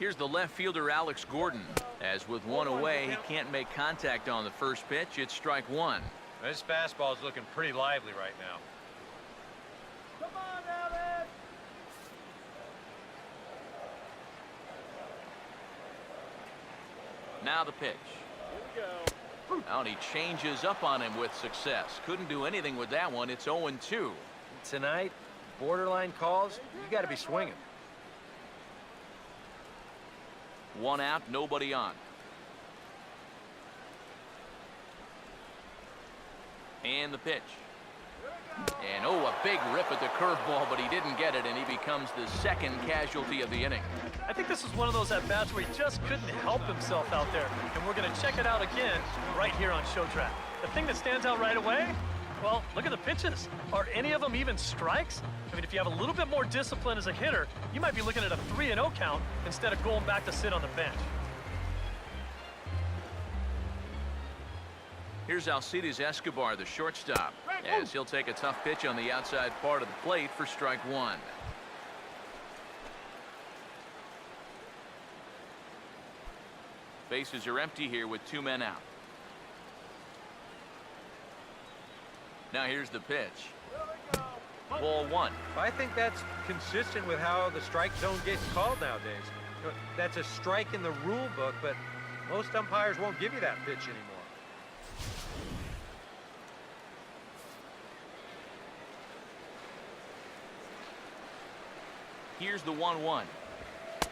Here's the left fielder, Alex Gordon. As with one away, he can't make contact on the first pitch. It's strike one. This fastball is looking pretty lively right now. Come on, Alex. Now the pitch. Here we go. Out, he changes up on him with success. Couldn't do anything with that one. It's 0-2. Tonight, borderline calls, you got to be swinging. One out, nobody on. And the pitch. And oh, a big rip at the curveball, but he didn't get it, and he becomes the second casualty of the inning. I think this is one of those at-bats where he just couldn't help himself out there, and we're going to check it out again right here on Show Track. The thing that stands out right away, well, look at the pitches. Are any of them even strikes? I mean, if you have a little bit more discipline as a hitter, you might be looking at a 3-0 count instead of going back to sit on the bench. Here's Alcides Escobar, the shortstop, as he'll take a tough pitch on the outside part of the plate for strike one. Bases are empty here with 2 men out. Now here's the pitch. Ball one. I think that's consistent with how the strike zone gets called nowadays. That's a strike in the rule book, but most umpires won't give you that pitch anymore. Here's the 1-1.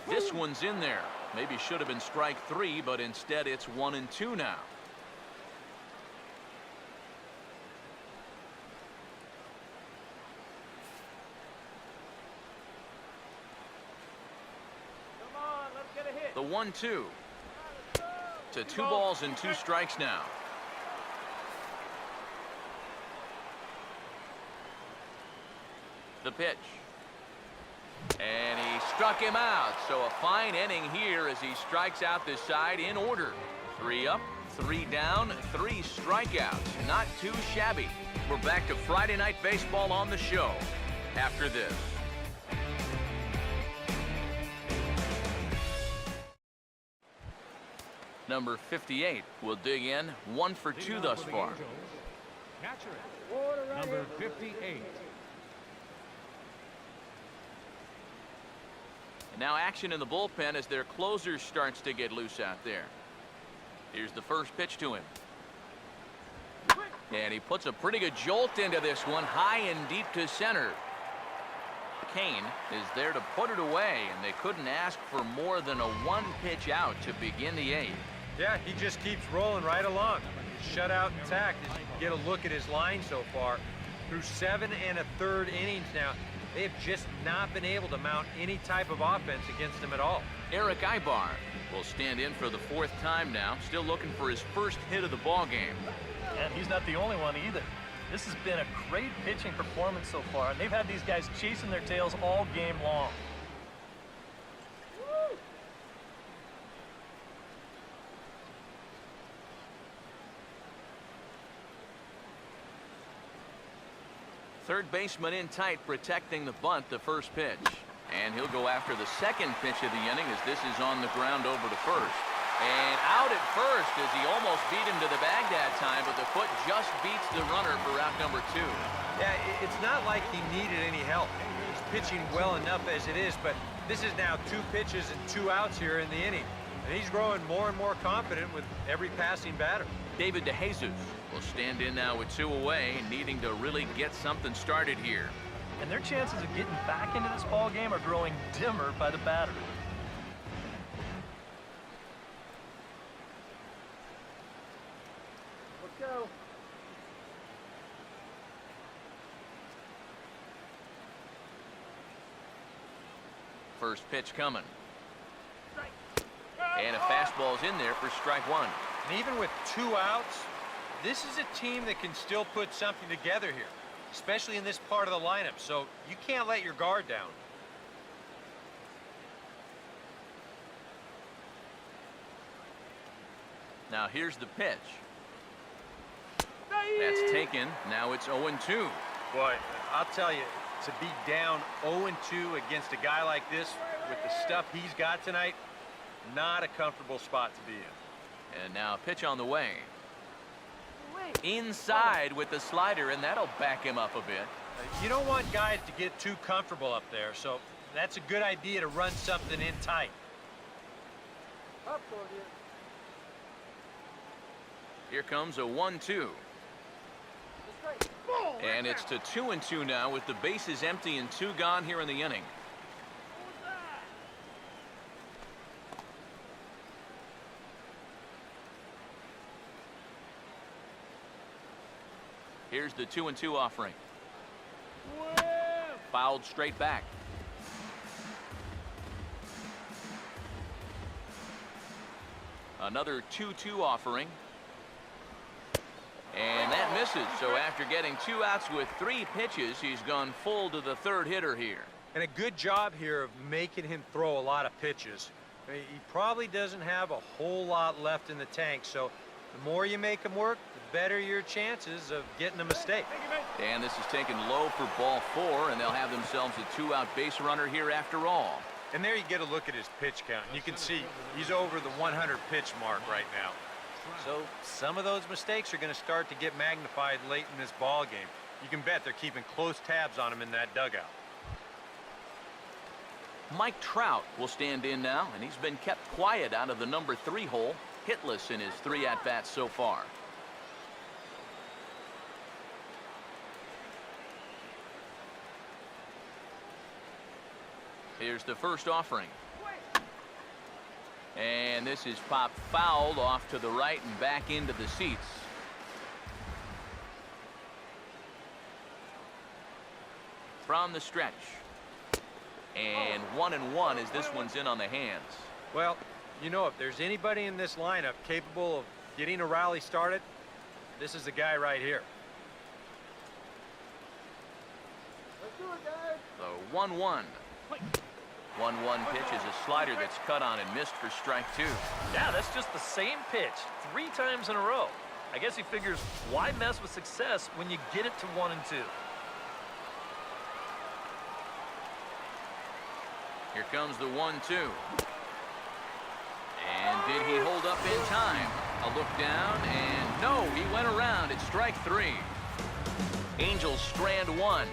This one's in there. Maybe should have been strike three, but instead it's 1-2 now. Come on, let's get a hit. The 1-2. To 2 balls and 2 strikes now. The pitch. And he struck him out. So a fine inning here as he strikes out this side in order. 3 up, 3 down, 3 strikeouts. Not too shabby. We're back to Friday Night Baseball on the show after this. Number 58 will dig in. 1 for 2 thus far. Number 58. Now action in the bullpen as their closer starts to get loose out there. Here's the first pitch to him. And he puts a pretty good jolt into this one, high and deep to center. Kane is there to put it away, and they couldn't ask for more than a 1-pitch out to begin the 8th. Yeah, he just keeps rolling right along. Shutout intact as you get a look at his line so far. Through 7 1/3 innings now, they have just not been able to mount any type of offense against him at all. Eric Ibar will stand in for the 4th time now, still looking for his first hit of the ball game. And he's not the only one either. This has been a great pitching performance so far, and they've had these guys chasing their tails all game long. Third baseman in tight, protecting the bunt, the first pitch. And he'll go after the second pitch of the inning as this is on the ground over to first. And out at first as he almost beat him to the bag that time, but the foot just beats the runner for out number 2. Yeah, it's not like he needed any help. He's pitching well enough as it is, but this is now 2 pitches and 2 outs here in the inning. And he's growing more and more confident with every passing batter. David DeJesus will stand in now with 2 away, needing to really get something started here. And their chances of getting back into this ball game are growing dimmer by the batter. Let's go. First pitch coming. And a fastball's in there for strike 1. And even with 2 outs, this is a team that can still put something together here, especially in this part of the lineup, so you can't let your guard down. Now here's the pitch. That's taken. Now it's 0-2. Boy, I'll tell you, to be down 0-2 against a guy like this with the stuff he's got tonight, Not a comfortable spot to be in. And now pitch on the way. Inside with the slider, and that'll back him up a bit. You don't want guys to get too comfortable up there, so that's a good idea to run something in tight. Up on you. Here comes a 1-2. And it's to 2-2 now with the bases empty and 2 gone here in the inning. Here's the 2-2 offering. Fouled straight back. Another 2-2 offering. And that misses. So after getting 2 outs with 3 pitches, he's gone full to the 3rd hitter here. And a good job here of making him throw a lot of pitches. I mean, he probably doesn't have a whole lot left in the tank, so the more you make him work, the better your chances of getting a mistake. And this is taken low for ball 4, and they'll have themselves a 2-out base runner here after all. And there you get a look at his pitch count. You can see he's over the 100 pitch mark right now. So some of those mistakes are going to start to get magnified late in this ball game. You can bet they're keeping close tabs on him in that dugout. Mike Trout will stand in now, and he's been kept quiet out of the number 3 hole, hitless in his 3 at-bats so far. Here's the first offering. And this is popped fouled off to the right and back into the seats. From the stretch. And 1-1 as this one's in on the hands. Well, you know, if there's anybody in this lineup capable of getting a rally started, this is the guy right here. Let's do it, guys. The 1-1. 1-1 pitch is a slider that's cut on and missed for strike 2. Yeah, that's just the same pitch 3 times in a row. I guess he figures, why mess with success when you get it to 1 and 2? Here comes the 1-2. And did he hold up in time? A look down, and no, he went around. It's strike 3. Angels strand 1.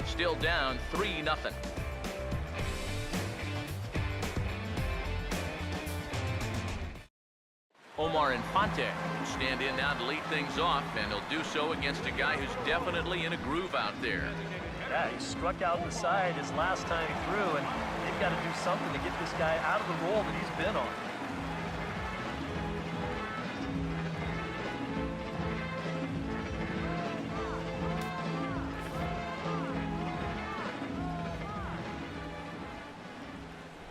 Still down 3-0. Omar Infante will stand in now to lead things off, and he'll do so against a guy who's definitely in a groove out there. Yeah, he struck out the side his last time through, and they've got to do something to get this guy out of the role that he's been on.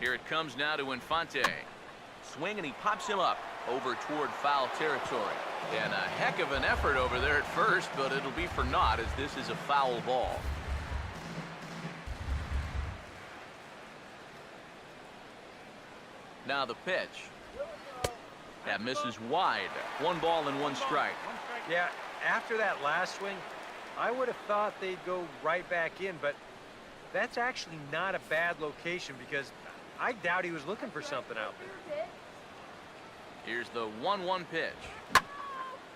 Here it comes now to Infante. Swing, and he pops him up over toward foul territory. And a heck of an effort over there at first, but it'll be for naught as this is a foul ball. Now the pitch. That misses wide. 1 ball and 1 strike. Yeah, after that last swing, I would have thought they'd go right back in, but that's actually not a bad location because I doubt he was looking for something out there. Here's the 1-1 pitch.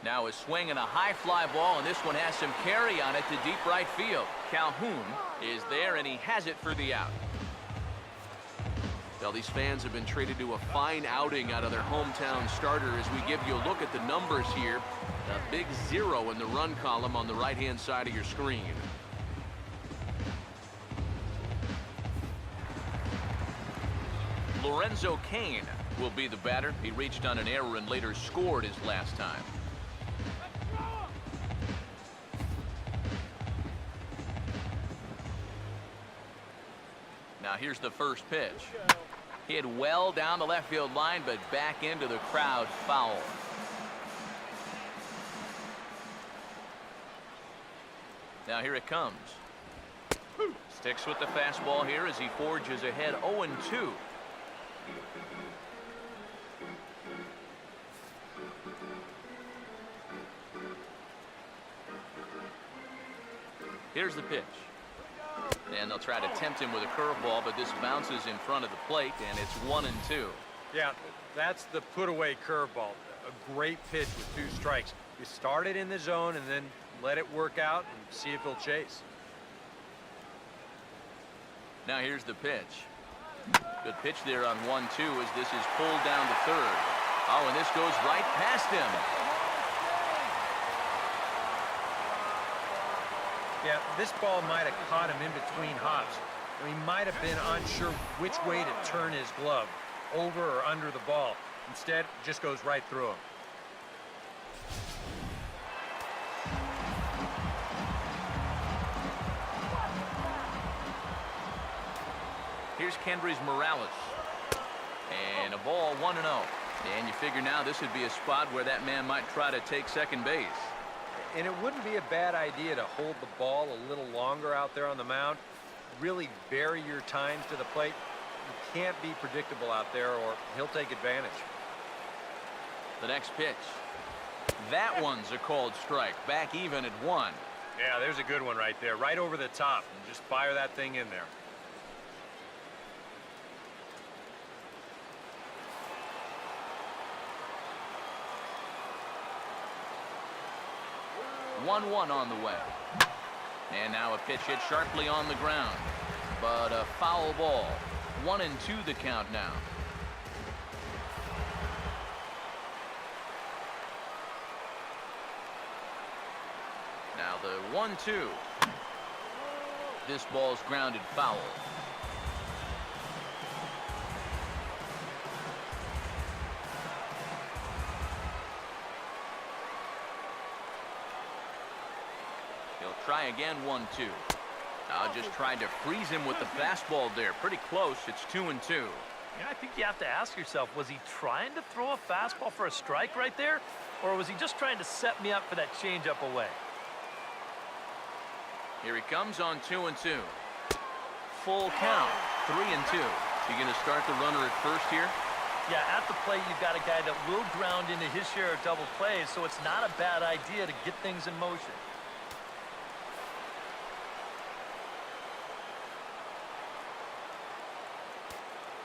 Now a swing and a high fly ball, and this one has some carry on it to deep right field. Calhoun is there, and he has it for the out. Well, these fans have been treated to a fine outing out of their hometown starter as we give you a look at the numbers here. A big 0 in the run column on the right-hand side of your screen. Lorenzo Cain will be the batter. He reached on an error and later scored his last time. Now here's the first pitch. Hit well down the left field line, but back into the crowd, foul. Now here it comes. Sticks with the fastball here as he forges ahead 0-2. Here's the pitch. And they'll try to tempt him with a curveball, but this bounces in front of the plate, and it's 1-2. Yeah, that's the put-away curveball. A great pitch with 2 strikes. You start it in the zone and then let it work out and see if he'll chase. Now here's the pitch. Good pitch there on 1-2 as this is pulled down to third. Oh, and this goes right past him. Yeah, this ball might have caught him in between hops. He might have been unsure which way to turn his glove, over or under the ball. Instead, it just goes right through him. Here's Kendrys Morales. And a ball 1-0. And you figure now this would be a spot where that man might try to take second base. And it wouldn't be a bad idea to hold the ball a little longer out there on the mound. Really vary your times to the plate. You can't be predictable out there or he'll take advantage. The next pitch. That one's a called strike. Back even at 1. Yeah, there's a good one right there. Right over the top. And just fire that thing in there. One on the way. And now a pitch hit sharply on the ground. But a foul ball. 1-2 the count now. Now the 1-2. This ball's grounded foul. Try again, 1-2. Just tried to freeze him with the fastball there. Pretty close. It's 2-2. Yeah, I think you have to ask yourself, was he trying to throw a fastball for a strike right there? Or was he just trying to set me up for that changeup away? Here he comes on 2-2. Full count. 3-2. You going to start the runner at first here? Yeah, at the plate, you've got a guy that will ground into his share of double plays, so it's not a bad idea to get things in motion.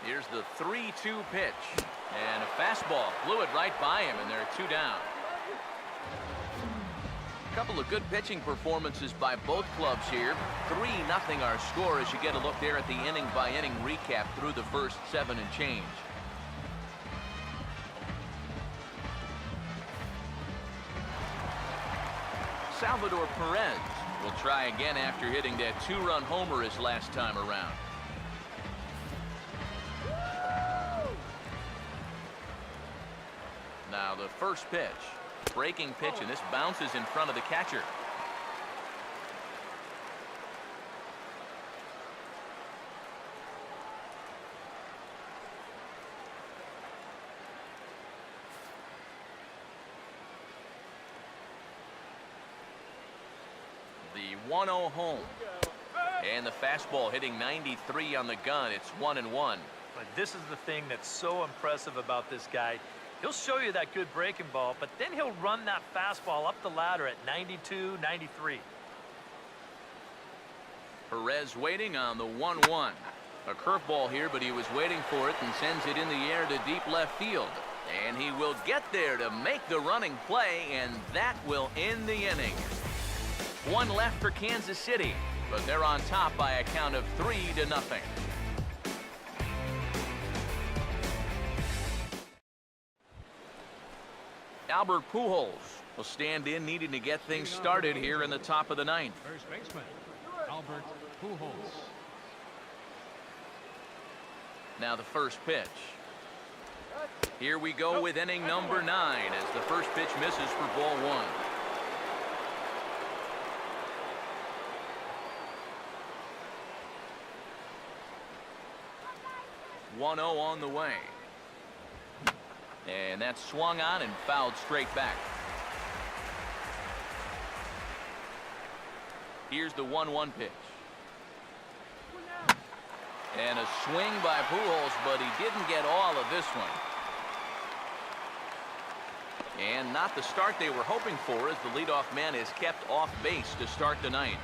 Here's the 3-2 pitch. And a fastball blew it right by him, and there are 2 down. A couple of good pitching performances by both clubs here. 3-0 our score as you get a look there at the inning-by-inning recap through the first 7 and change. Salvador Perez will try again after hitting that 2-run homer his last time around. Now the first pitch. Breaking pitch, and this bounces in front of the catcher. The 1-0 home. And the fastball hitting 93 on the gun. It's 1-1. But this is the thing that's so impressive about this guy. He'll show you that good breaking ball, but then he'll run that fastball up the ladder at 92, 93. Perez waiting on the 1-1. A curveball here, but he was waiting for it and sends it in the air to deep left field. And he will get there to make the running play, and that will end the inning. 1 left for Kansas City, but they're on top by a count of 3-0. Albert Pujols will stand in, needing to get things started here in the top of the 9th. First baseman, Albert Pujols. Now the first pitch. Here we go with inning number 9 as the first pitch misses for ball 1. (1-0) on the way. And that's swung on and fouled straight back. Here's the 1-1 pitch. And a swing by Pujols, but he didn't get all of this one. And not the start they were hoping for, as the leadoff man is kept off base to start the 9th.